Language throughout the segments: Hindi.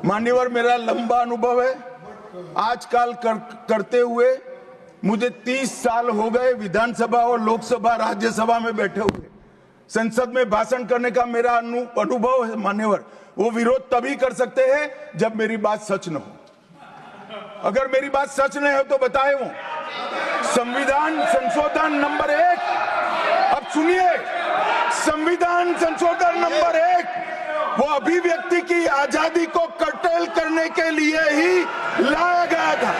मान्यवर, मेरा लंबा अनुभव है आजकल करते हुए। मुझे 30 साल हो गए विधानसभा और लोकसभा राज्यसभा में बैठे हुए। संसद में भाषण करने का मेरा अनुभव है मान्यवर। वो विरोध तभी कर सकते हैं जब मेरी बात सच न हो। अगर मेरी बात सच नहीं हो तो बताए वो संविधान संशोधन नंबर 1, अब सुनिए, संविधान संशोधन नंबर 1 वो अभिव्यक्ति की आजादी को कर्टेल करने के लिए ही लाया गया था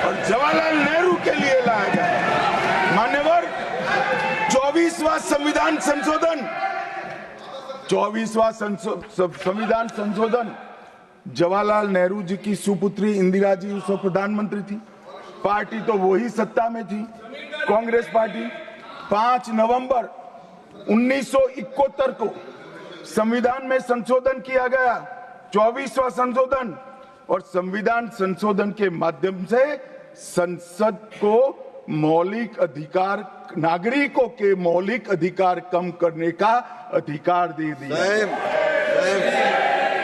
और जवाहरलाल नेहरू के लिए लाया गया। मान्यवर, 24वां संविधान संशोधन, 24वां संविधान संशोधन जवाहरलाल नेहरू जी की सुपुत्री इंदिरा जी उस वक्त प्रधानमंत्री थी। पार्टी तो वही सत्ता में थी, कांग्रेस पार्टी। 5 नवंबर 1971 को संविधान में संशोधन किया गया, 24वां संशोधन। और संविधान संशोधन के माध्यम से संसद को मौलिक अधिकार, नागरिकों के मौलिक अधिकार कम करने का अधिकार दे दिया।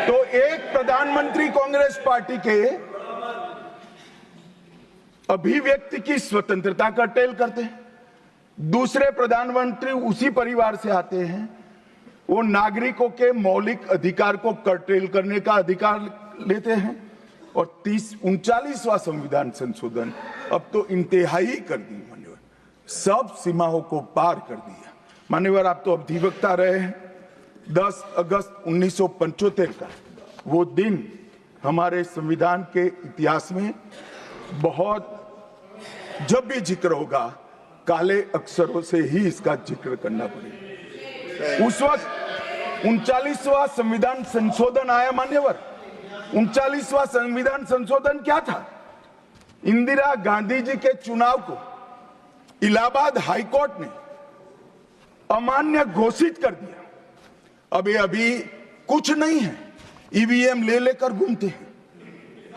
तो एक प्रधानमंत्री कांग्रेस पार्टी के अभिव्यक्ति की स्वतंत्रता का टेल करते हैं, दूसरे प्रधानमंत्री उसी परिवार से आते हैं, वो नागरिकों के मौलिक अधिकार को कर्टेल करने का अधिकार लेते हैं। और 39वां संविधान संशोधन अब तो इंतहाई कर दी मान्यवर, सब सीमाओं को पार कर दिया। मान्यवर, आप तो अधिवक्ता रहे हैं। 10 अगस्त 1975 का वो दिन हमारे संविधान के इतिहास में बहुत, जब भी जिक्र होगा काले अक्षरों से ही इसका जिक्र करना पड़ेगा। उस वक्त 39वां संविधान संशोधन आया मान्यवर। 39वां संविधान संशोधन क्या था? इंदिरा गांधी जी के चुनाव को इलाहाबाद हाईकोर्ट ने अमान्य घोषित कर दिया। अब ये अभी कुछ नहीं है, ईवीएम ले लेकर घूमते हैं,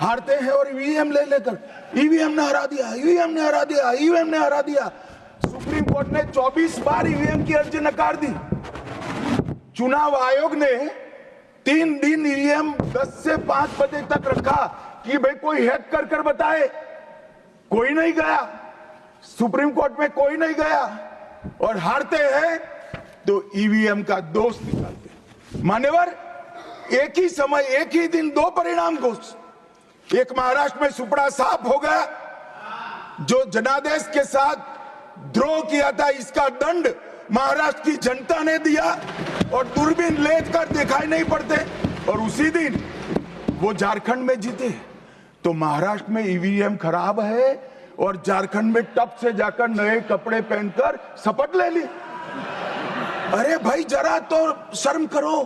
हारते हैं और ईवीएम ले लेकर, ईवीएम ने हरा दिया, ईवीएम ने हरा दिया, ईवीएम ने हरा दिया। सुप्रीम कोर्ट ने 24 बार ईवीएम की अर्जी नकार दी। चुनाव आयोग ने 3 दिन ईवीएम 10 से 5 बजे तक रखा कि भाई कोई हैक कर कर बताए। कोई नहीं गया, सुप्रीम कोर्ट में कोई नहीं गया। और हारते हैं तो ईवीएम का दोष निकालते। मान्यवर, एक ही समय, एक ही दिन 2 परिणाम घोषित। एक महाराष्ट्र में सुपड़ा साफ हो गया, जो जनादेश के साथ द्रोह किया था, इसका दंड महाराष्ट्र की जनता ने दिया और दूरबीन लेकर दिखाई नहीं पड़ते। और उसी दिन वो झारखंड में जीते। तो महाराष्ट्र में ईवीएम खराब है और झारखंड में टप से जाकर नए कपड़े पहनकर शपथ ले ली। अरे भाई, जरा तो शर्म करो,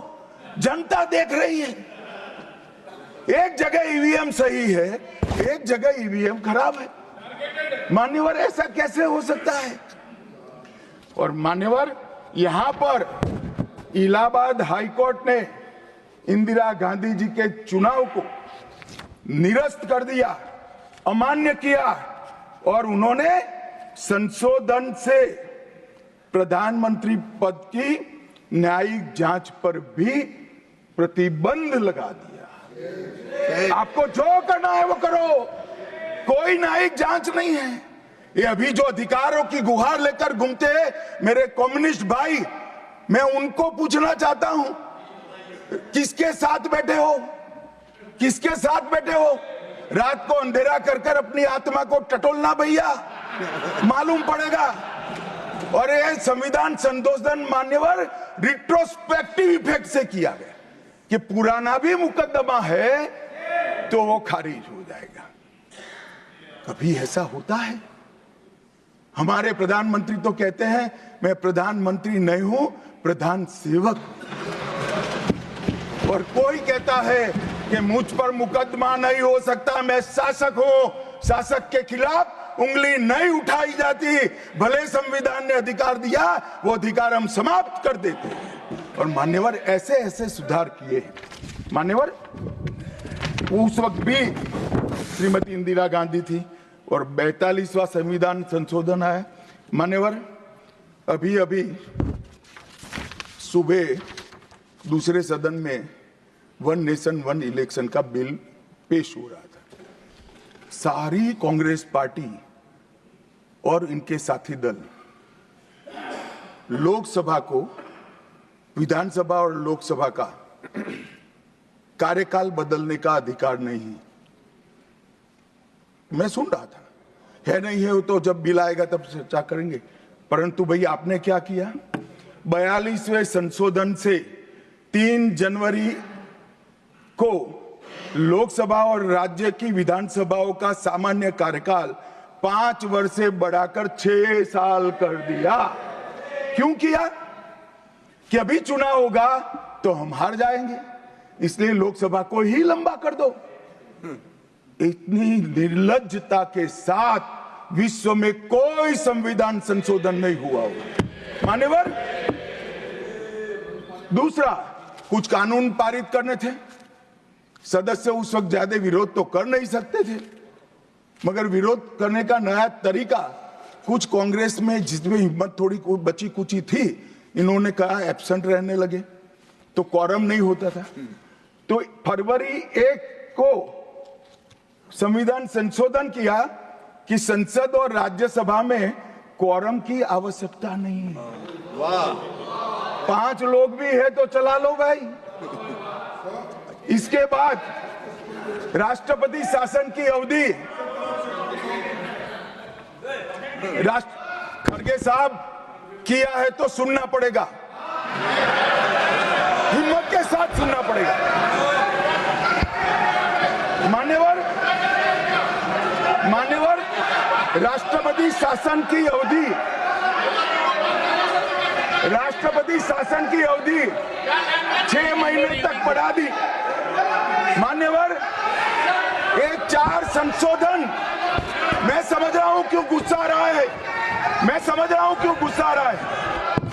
जनता देख रही है। एक जगह ईवीएम सही है, एक जगह ईवीएम खराब है। मान्यवर, ऐसा कैसे हो सकता है? और मान्यवर, यहां पर इलाहाबाद हाईकोर्ट ने इंदिरा गांधी जी के चुनाव को निरस्त कर दिया, अमान्य किया और उन्होंने संशोधन से प्रधानमंत्री पद की न्यायिक जांच पर भी प्रतिबंध लगा दिया। आपको जो करना है वो करो, कोई न्यायिक जांच नहीं है। ये अभी जो अधिकारों की गुहार लेकर घूमते हैं मेरे कम्युनिस्ट भाई, मैं उनको पूछना चाहता हूं, किसके साथ बैठे हो? किसके साथ बैठे हो? रात को अंधेरा कर कर अपनी आत्मा को टटोलना भैया, मालूम पड़ेगा। और ये संविधान संशोधन मान्यवर रिट्रोस्पेक्टिव इफेक्ट से किया गया कि पुराना भी मुकदमा है तो वो खारिज हो जाएगा। कभी ऐसा होता है? हमारे प्रधानमंत्री तो कहते हैं मैं प्रधानमंत्री नहीं हूं, प्रधान सेवक। और कोई कहता है कि मुझ पर मुकदमा नहीं हो सकता, मैं शासक हूं, शासक के खिलाफ उंगली नहीं उठाई जाती। भले संविधान ने अधिकार दिया, वो अधिकार हम समाप्त कर देते हैं। और मान्यवर, ऐसे ऐसे सुधार किए हैं। मान्यवर, उस वक्त भी श्रीमती इंदिरा गांधी थी और 42वां संविधान संशोधन आया। मान्यवर, अभी सुबह दूसरे सदन में वन नेशन वन इलेक्शन का बिल पेश हो रहा था। सारी कांग्रेस पार्टी और इनके साथी दल लोकसभा को, विधानसभा और लोकसभा का कार्यकाल बदलने का अधिकार नहीं है। मैं सुन रहा था, है नहीं है तो जब बिल आएगा तब चर्चा करेंगे। परंतु भाई आपने क्या किया, 42वें संशोधन से 3 जनवरी को लोकसभा और राज्य की विधानसभाओं का सामान्य कार्यकाल 5 वर्ष से बढ़ाकर 6 साल कर दिया। क्यों किया? कि अभी चुनाव होगा तो हम हार जाएंगे, इसलिए लोकसभा को ही लंबा कर दो। इतनी निर्लज्जता के साथ विश्व में कोई संविधान संशोधन नहीं हुआ होगा। मान्यवर, दूसरा, कुछ कानून पारित करने थे, सदस्य उस वक्त ज्यादा विरोध तो कर नहीं सकते थे, मगर विरोध करने का नया तरीका कुछ कांग्रेस में जिसमें हिम्मत थोड़ी बची कुची थी, इन्होंने कहा एब्सेंट रहने लगे तो क्वारम नहीं होता था। तो फरवरी 1 को संविधान संशोधन किया कि संसद और राज्यसभा में क्वारम की आवश्यकता नहीं है। वाह, 5 लोग भी है तो चला लो भाई। इसके बाद राष्ट्रपति शासन की अवधि, खड़गे साहब किया है तो सुनना पड़ेगा, हिम्मत के साथ सुनना पड़ेगा। मान्यवर, राष्ट्रपति शासन की अवधि 6 महीने तक बढ़ा दी। मान्यवर, ये 4 संशोधन, मैं समझ रहा हूं क्यों गुस्सा आ रहा है,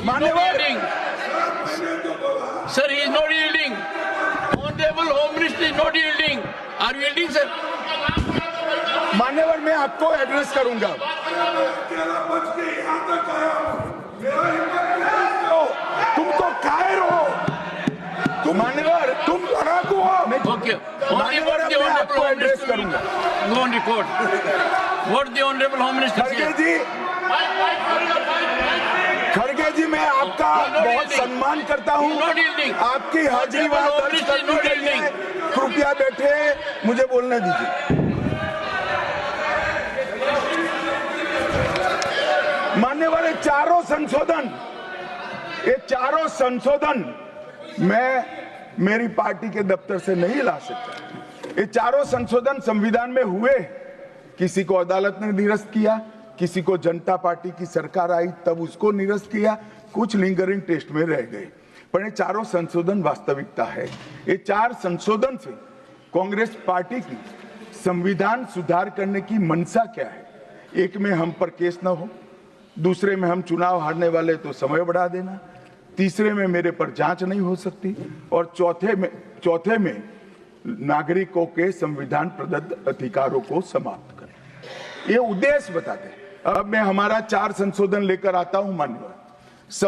मान्यवर। Sir, he is not yielding. Honorable Home Minister is not yielding. Are you yielding, sir? मान्यवर, मैं आपको एड्रेस करूंगा। तुम तो कायर हो, मान्यवर, तुम लड़ाकू हो। Okay. मान्यवर, मैं आपको एड्रेस करूंगा। Go on record. What the Honorable Home Minister said. खड़गे जी, मैं आपका बहुत सम्मान करता हूं, आपकी हाजिरी वहां दर्ज करने के लिए कृपया बैठे, मुझे बोलने दीजिए। मान्यवर, ये चारों संशोधन मैं मेरी पार्टी के दफ्तर से नहीं ला सकता। ये चारों संशोधन संविधान में हुए, किसी को अदालत ने निरस्त किया, किसी को जनता पार्टी की सरकार आई तब उसको निरस्त किया, कुछ लिंगरिंग टेस्ट में रह गए, पर ये चारों संशोधन वास्तविकता है। ये 4 संशोधन से कांग्रेस पार्टी की संविधान सुधार करने की मंशा क्या है? एक में हम पर केस ना हो, दूसरे में हम चुनाव हारने वाले तो समय बढ़ा देना, तीसरे में मेरे पर जांच नहीं हो सकती, और चौथे में नागरिकों के संविधान प्रदत्त अधिकारों को समाप्त करें। ये उद्देश्य बताते हैं। अब मैं हमारा 4 संशोधन लेकर आता हूं मान्यवर।